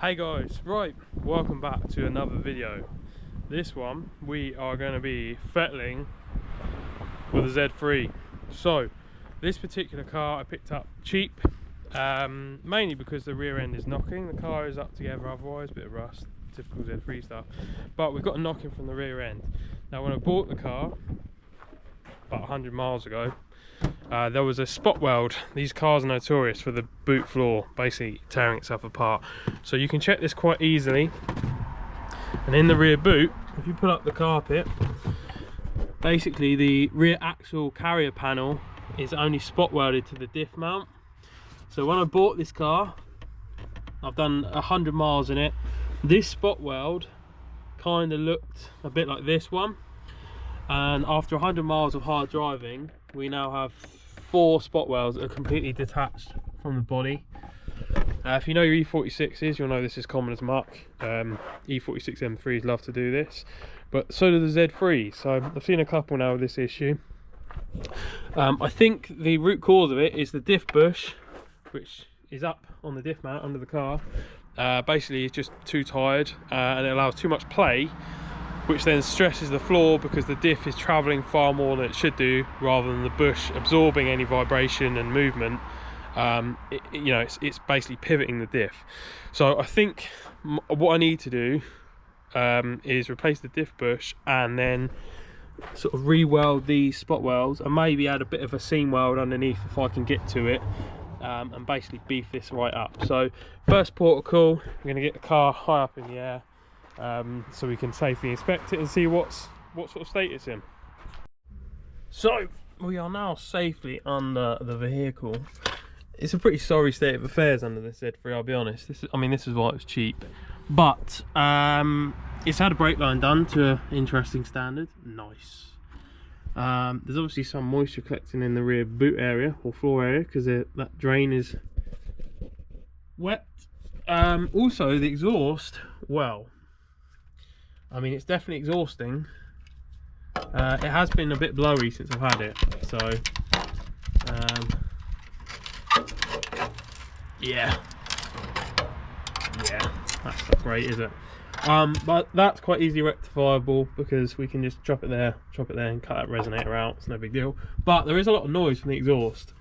Hey guys, right, welcome back to another video. This one we are going to be fettling with a Z3. So this particular car I picked up cheap, mainly because the rear end is knocking. The car is up together otherwise, a bit of rust, typical Z3 stuff, but we've got a knocking from the rear end. Now when I bought the car about 100 miles ago, there was a spot weld. These cars are notorious for the boot floor basically tearing itself apart, so you can check this quite easily. And in the rear boot, if you pull up the carpet, basically the rear axle carrier panel is only spot welded to the diff mount. So when I bought this car, I've done 100 miles in it, this spot weld kind of looked a bit like this one, and after 100 miles of hard driving, we now have 4 spot welds that are completely detached from the body. If you know your E46s, you'll know this is common as muck. E46 M3s love to do this, but so do the Z3s. So I've seen a couple now with this issue. I think the root cause of it is the diff bush, which is up on the diff mount under the car. Basically it's just too tired, and it allows too much play, which then stresses the floor because the diff is travelling far more than it should do, rather than the bush absorbing any vibration and movement. It's basically pivoting the diff. So I think what I need to do is replace the diff bush and then sort of re-weld these spot welds, and maybe add a bit of a seam weld underneath if I can get to it, and basically beef this right up. So first port of call, we're going to get the car high up in the air, so we can safely inspect it and see what sort of state it's in. So we are now safely under the vehicle. It's a pretty sorry state of affairs under this Z3, I'll be honest. This is why it was cheap, but it's had a brake line done to an interesting standard. Nice. There's obviously some moisture collecting in the rear boot area or floor area because that drain is wet. Also the exhaust, well, it's definitely exhausting. It has been a bit blowy since I've had it, so yeah, that's not great, is it? But that's quite easily rectifiable because we can just chop it there and cut that resonator out. It's no big deal, but there is a lot of noise from the exhaust.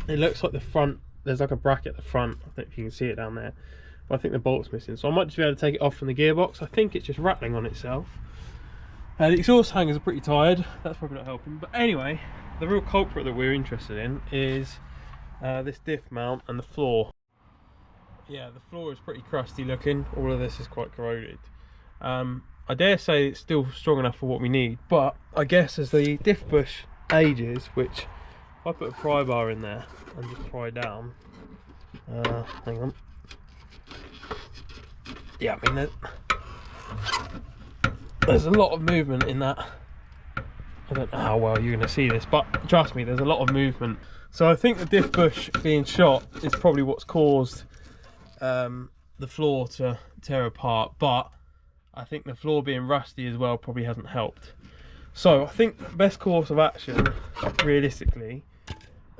It looks like the front, there's like a bracket at the front. I think you can see it down there, but I think the bolt's missing, so I might just be able to take it off from the gearbox. I think it's just rattling on itself. The exhaust hangers are pretty tired, that's probably not helping. But anyway, the real culprit that we're interested in is this diff mount and the floor. Yeah, the floor is pretty crusty looking. All of this is quite corroded. I dare say it's still strong enough for what we need, but I guess as the diff bush ages, which if I put a pry bar in there and just pry down, hang on. Yeah, there's a lot of movement in that. I don't know how well you're going to see this, but trust me, there's a lot of movement. So I think the diff bush being shot is probably what's caused the floor to tear apart, but I think the floor being rusty as well probably hasn't helped. So I think the best course of action, realistically,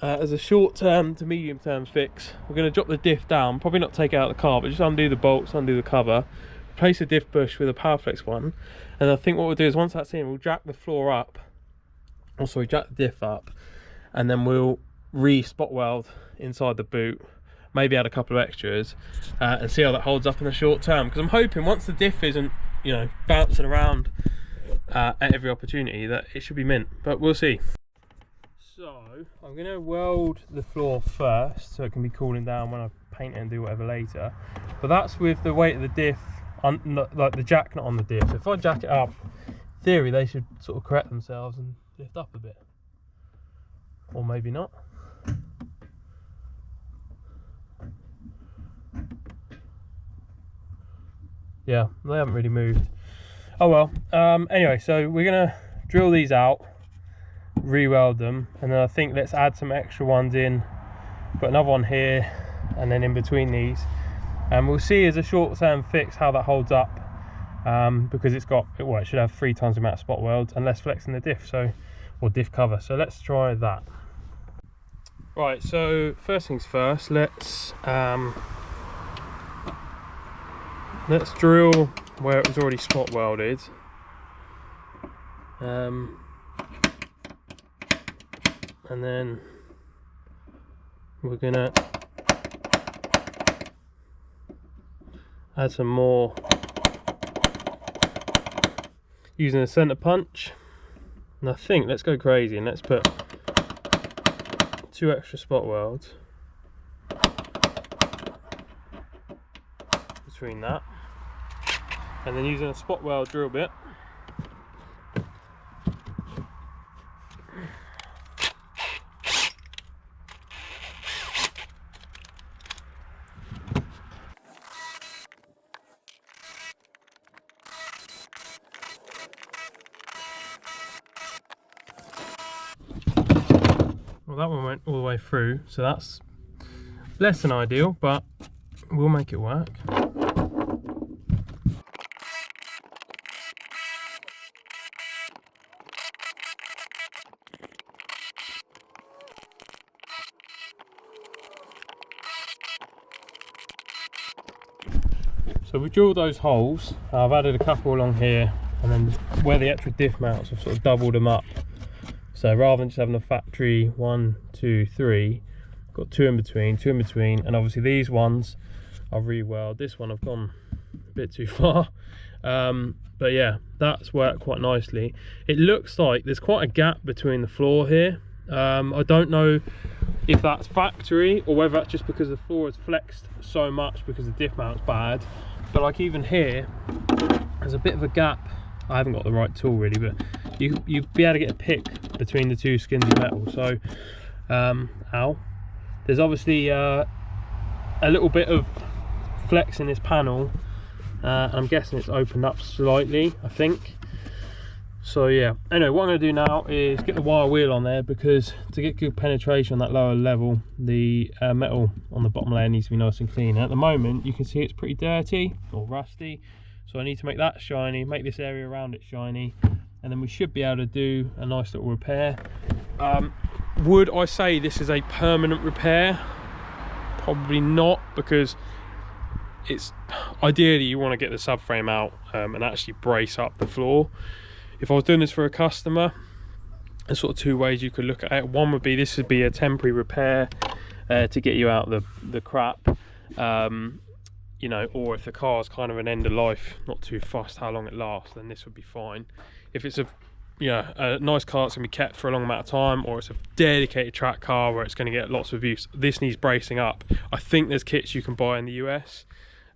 as a short-term to medium-term fix, we're going to drop the diff down, probably not take it out of the car, but just undo the bolts, undo the cover, replace the diff bush with a Powerflex one, and I think what we'll do is once that's in, we'll jack the floor up, jack the diff up, and then we'll re-spot weld inside the boot, maybe add a couple of extras, and see how that holds up in the short term, because I'm hoping once the diff isn't bouncing around at every opportunity, that it should be mint, but we'll see. So I'm going to weld the floor first so it can be cooling down when I paint it and do whatever later, but that's with the weight of the diff, like the jack not on the diff. If I jack it up, in theory they should sort of correct themselves and lift up a bit, or maybe not. Yeah, they haven't really moved. Oh well. Anyway, so we're gonna drill these out, re-weld them, and then I think let's add some extra ones in, put another one here and then in between these, and we'll see as a short-term fix how that holds up, because it should have 3 times the amount of spot welds and less flex in the diff, or diff cover. So let's try that. Right, so first things first, let's let's drill where it was already spot welded. And then we're gonna add some more using a center punch. And I think let's go crazy and let's put 2 extra spot welds between that, and then using a spot weld drill bit, well, that one went all the way through, so that's less than ideal, but we'll make it work. So we drilled those holes. I've added a couple along here, and then where the extra diff mounts, I've sort of doubled them up. So rather than just having a factory 1, 2, 3, I've got 2 in between, and obviously these ones I've re-welded. This one I've gone a bit too far, but yeah, that's worked quite nicely. It looks like there's quite a gap between the floor here. I don't know if that's factory or whether that's just because the floor is flexed so much because the diff mount's bad. But like even here, there's a bit of a gap. I haven't got the right tool really, but you'd be able to get a pick between the 2 skins of metal. So, there's obviously a little bit of flex in this panel, and I'm guessing it's opened up slightly, I think. So yeah, anyway, what I'm going to do now is get the wire wheel on there, because to get good penetration on that lower level, the metal on the bottom layer needs to be nice and clean. At the moment you can see it's pretty dirty or rusty, so I need to make that shiny, make this area around it shiny, and then we should be able to do a nice little repair. Would I say this is a permanent repair? Probably not, because it's ideally you want to get the subframe out and actually brace up the floor. If I was doing this for a customer, there's sort of 2 ways you could look at it. One would be, this would be a temporary repair to get you out the crap, you know, or if the car's kind of an end of life, not too fussed how long it lasts, then this would be fine. If it's a nice car that's going to be kept for a long amount of time, or it's a dedicated track car where it's going to get lots of use, this needs bracing up. I think there's kits you can buy in the US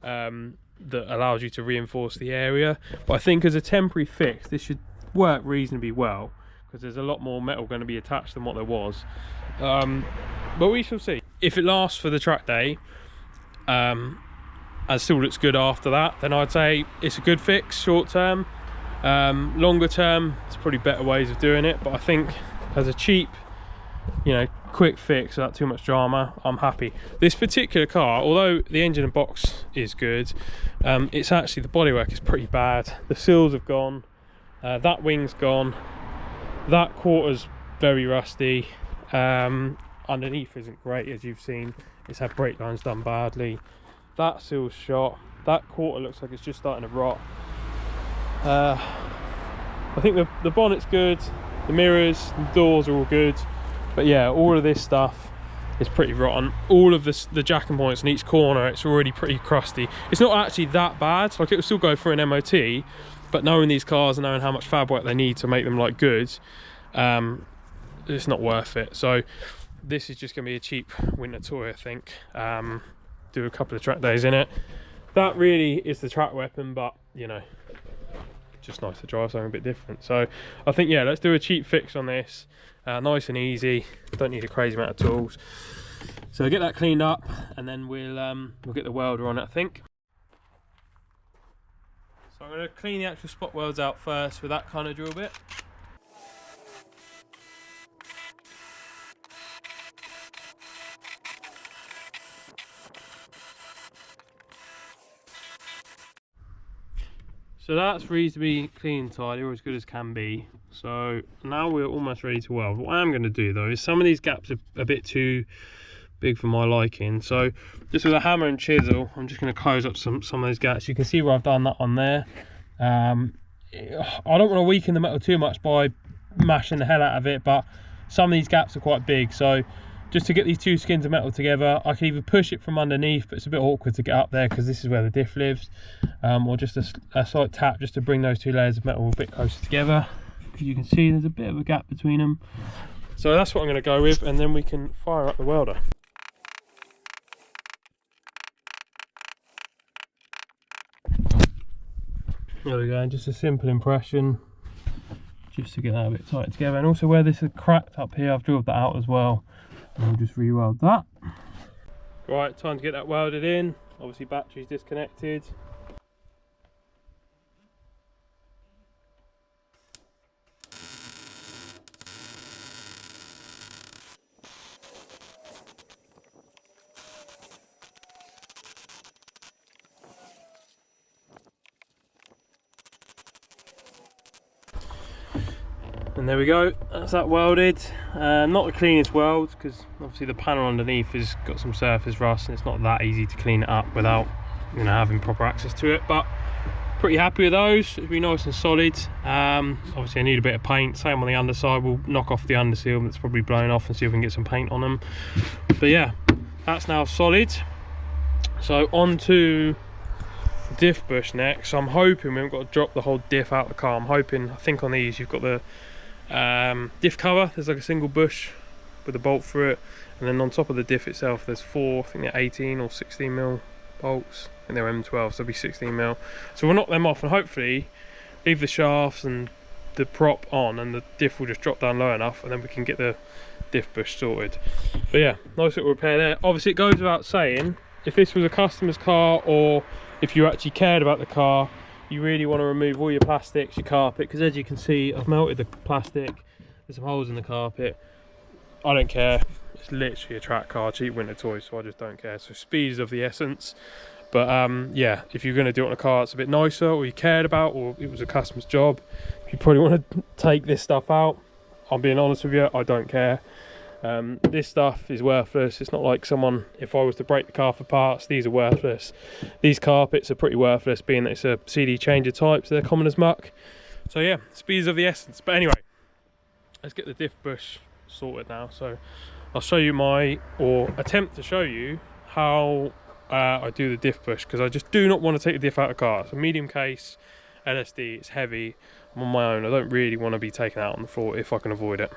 that allows you to reinforce the area, but I think as a temporary fix this should work reasonably well, because there's a lot more metal going to be attached than what there was, but we shall see. If it lasts for the track day and still looks good after that, then I'd say it's a good fix short term. Longer term, there's probably better ways of doing it, but I think as a cheap, you know, quick fix without too much drama, I'm happy. This particular car, although the engine and box is good, it's actually, the bodywork is pretty bad. The seals have gone, that wing's gone, that quarter's very rusty, underneath isn't great, as you've seen. It's had brake lines done badly, that seal's shot, that quarter looks like it's just starting to rot. I think the bonnet's good, the mirrors, the doors are all good, but yeah, all of this stuff is pretty rotten. All of this, the jacking points in each corner, it's already pretty crusty. It's not actually that bad, like it will still go for an MOT, but knowing these cars and knowing how much fab work they need to make them like good, it's not worth it. So this is just going to be a cheap winter toy, I think. Do a couple of track days in it. That really is the track weapon, but you know, just nice to drive something a bit different. So I think, yeah, let's do a cheap fix on this, nice and easy, don't need a crazy amount of tools. So get that cleaned up, and then we'll get the welder on it, I think. So I'm going to clean the actual spot welds out first with that kind of drill bit. So that's reasonably clean and tidy, or as good as can be. So now we're almost ready to weld. What I am going to do though is some of these gaps are a bit too big for my liking. So just with a hammer and chisel, I'm just going to close up some of those gaps. You can see where I've done that on there. I don't want to weaken the metal too much by mashing the hell out of it, but some of these gaps are quite big. So just to get these two skins of metal together, I can either push it from underneath, but it's a bit awkward to get up there because this is where the diff lives, or just a slight tap just to bring those two layers of metal a bit closer together. As you can see, there's a bit of a gap between them. So that's what I'm going to go with, and then we can fire up the welder. There we go, just a simple impression, just to get that a bit tight together. And also where this is cracked up here, I've drilled that out as well. And we'll just re-weld that. Right, time to get that welded in. Obviously battery's disconnected. And there we go, that's that welded. Not the cleanest weld, because obviously the panel underneath has got some surface rust and it's not that easy to clean it up without, you know, having proper access to it, but pretty happy with those. It'll be nice and solid. Obviously I need a bit of paint, same on the underside. We'll knock off the underseal that's probably blown off and see if we can get some paint on them. But yeah, that's now solid. So on to diff bush next. So I'm hoping we haven't got to drop the whole diff out of the car. I think on these you've got the diff cover, there's like a single bush with a bolt through it, and then on top of the diff itself there's four, I think they're 18 or 16 mil bolts, and they're M12, so they'll be 16 mil. So we'll knock them off and hopefully leave the shafts and the prop on, and the diff will just drop down low enough, and then we can get the diff bush sorted. But yeah, nice little repair there. Obviously it goes without saying, if this was a customer's car, or if you actually cared about the car, you really want to remove all your plastics, your carpet, because as you can see, I've melted the plastic. There's some holes in the carpet. I don't care. It's literally a track car, cheap winter toy, so I just don't care. So speed is of the essence. But yeah, if you're going to do it on a car that's a bit nicer, or you cared about, or it was a customer's job, you probably want to take this stuff out. I'm being honest with you, I don't care. This stuff is worthless. It's not like someone, if I was to break the car for parts, these are worthless. These carpets are pretty worthless, being that it's a CD changer type, so they're common as muck. So yeah, speed is of the essence. But anyway, let's get the diff bush sorted now. So I'll show you or attempt to show you how I do the diff bush, because I just do not want to take the diff out of the car. It's a medium case LSD, it's heavy, I'm on my own, I don't really want to be taken out on the floor if I can avoid it.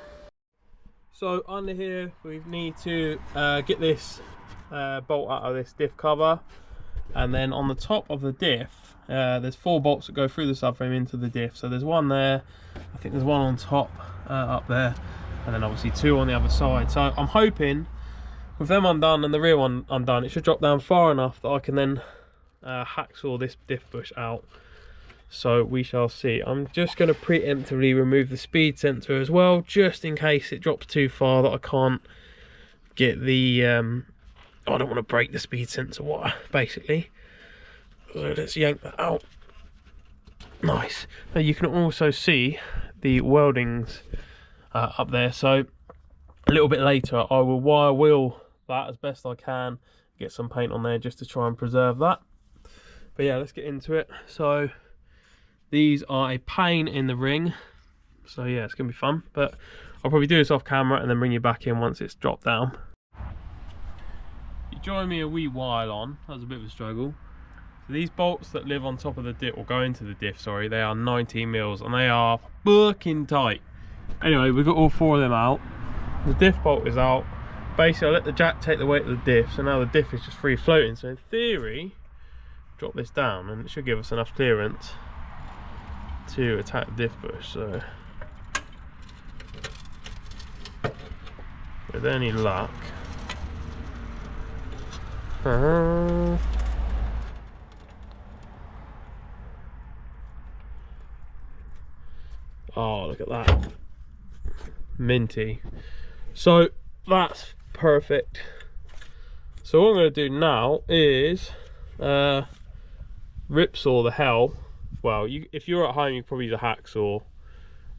So under here we need to get this bolt out of this diff cover, and then on the top of the diff there's 4 bolts that go through the subframe into the diff. So there's one there, I think there's one on top up there, and then obviously 2 on the other side. So I'm hoping with them undone and the rear one undone, it should drop down far enough that I can then hacksaw this diff bush out. So we shall see. I'm just going to preemptively remove the speed sensor as well, just in case it drops too far that I can't get the I don't want to break the speed sensor wire, basically. So let's yank that out. Nice. Now you can also see the weldings up there. So a little bit later I will wire wheel that as best I can, get some paint on there just to try and preserve that. But yeah, let's get into it. So these are a pain in the ring, so yeah, it's gonna be fun, but I'll probably do this off camera and then bring you back in once it's dropped down. You joined me a wee while on, that was a bit of a struggle. So these bolts that live on top of the diff, or go into the diff, sorry, they are 19 mils and they are fucking tight. Anyway, we've got all 4 of them out. The diff bolt is out. Basically I let the jack take the weight of the diff, so now the diff is just free floating. So in theory, drop this down and it should give us enough clearance to attack the diff bush. So with any luck, oh look at that, minty. So that's perfect. So what I'm going to do now is rip saw the hell. Well, if you're at home, you probably use a hacksaw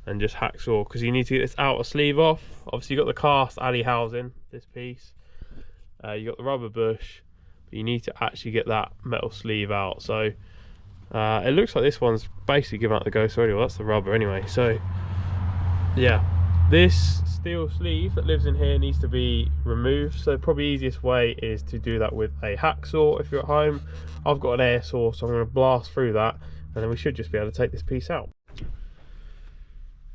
and just hacksaw, because you need to get this outer sleeve off. Obviously you've got the cast alley housing, this piece, You got the rubber bush, but you need to actually get that metal sleeve out. So it looks like this one's basically given out the ghost already. Well, that's the rubber anyway. So yeah, this steel sleeve that lives in here needs to be removed. So probably easiest way is to do that with a hacksaw if you're at home. I've got an air saw, so I'm going to blast through that, and then we should just be able to take this piece out.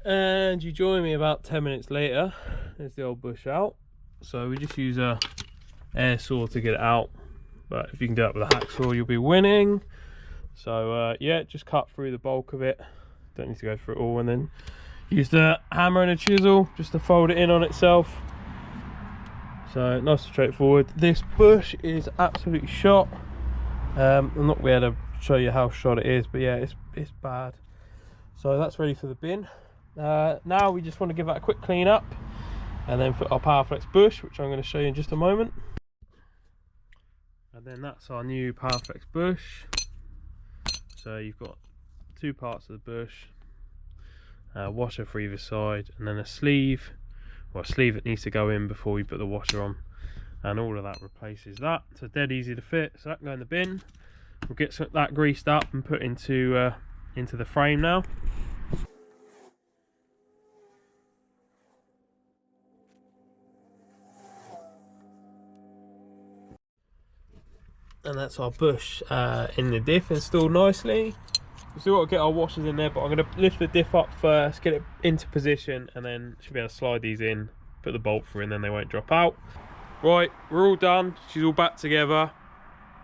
And you join me about 10 minutes later. There's the old bush out. So we just use a air saw to get it out, but if you can do that with a hacksaw, you'll be winning. So yeah, just cut through the bulk of it. Don't need to go through it all, and then use the hammer and a chisel just to fold it in on itself. So nice and straightforward. This bush is absolutely shot. I'm not going to be able to show you how shot it is, but yeah, it's bad. So that's ready for the bin. Now we just want to give that a quick clean up, and then put our Powerflex bush, which I'm going to show you in just a moment. And then that's our new Powerflex bush. So you've got two parts of the bush, washer for either side, and then a sleeve, or a sleeve that needs to go in before we put the washer on, and all of that replaces that. So dead easy to fit. So that can go in the bin. We'll get that greased up and put into the frame now. And that's our bush in the diff installed nicely. We've still got to get our washers in there, but I'm going to lift the diff up first, get it into position, and then should be able to slide these in, put the bolt through, and then they won't drop out. Right, we're all done. She's all back together.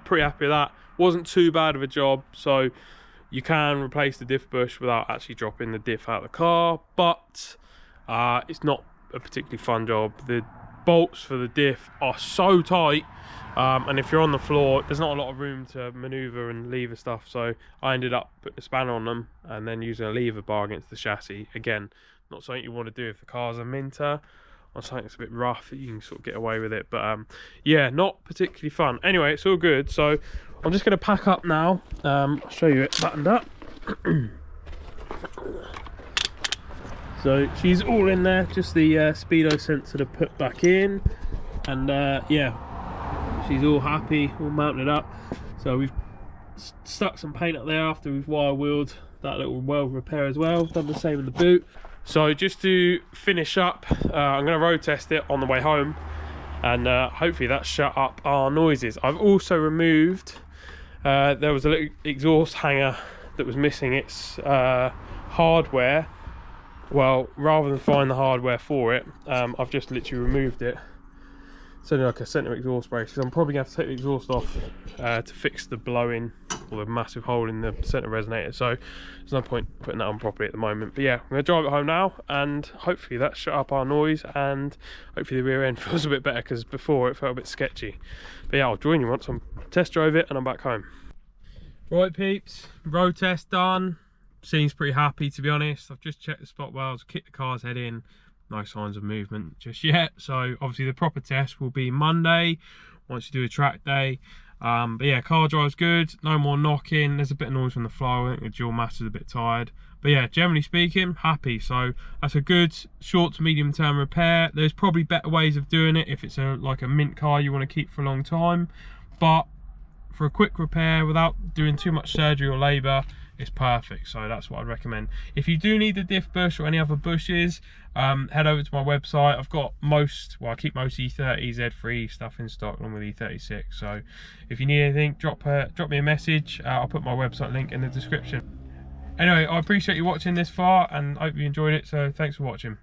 Pretty happy with that. Wasn't too bad of a job, so you can replace the diff bush without actually dropping the diff out of the car, but it's not a particularly fun job. The bolts for the diff are so tight, and if you're on the floor, there's not a lot of room to maneuver and lever stuff, so I ended up putting a spanner on them and then using a lever bar against the chassis. Again, not something you want to do if the car's a Minter, or something that's a bit rough, you can sort of get away with it, but yeah, not particularly fun. Anyway, it's all good, so I'm just going to pack up now. I'll show you it buttoned up. So she's all in there, just the speedo sensor to put back in, and yeah, she's all happy, all mounted up. So we've stuck some paint up there after we've wire wheeled that little weld repair as well. Done the same in the boot. So just to finish up, I'm going to road test it on the way home, and hopefully that shut up our noises. I've also removed, there was a little exhaust hanger that was missing its hardware. Well, rather than find the hardware for it, I've just literally removed it. It's only like a centre exhaust brace, because I'm probably going to have to take the exhaust off to fix the blowing, or the massive hole in the centre resonator. So there's no point putting that on properly at the moment. But yeah, I'm going to drive it home now, and hopefully that shut up our noise, and hopefully the rear end feels a bit better, because before it felt a bit sketchy. But yeah, I'll join you once I'm test drove it and I'm back home. Right peeps, road test done. Seems pretty happy, to be honest. I've just checked the spot welds, kicked the car's head in. No signs of movement just yet. So obviously the proper test will be Monday, once you do a track day. But yeah, car drives good, no more knocking. There's a bit of noise from the flow. I think the dual master's a bit tired. But yeah, generally speaking, happy. So that's a good short to medium term repair. There's probably better ways of doing it if it's like a mint car you want to keep for a long time. But for a quick repair without doing too much surgery or labour, it's perfect. So that's what I'd recommend. If you do need the diff bush or any other bushes, head over to my website. I've got I keep most E30 Z3 stuff in stock along with E36. So if you need anything, drop me a message. I'll put my website link in the description. Anyway, I appreciate you watching this far, and I hope you enjoyed it. So thanks for watching.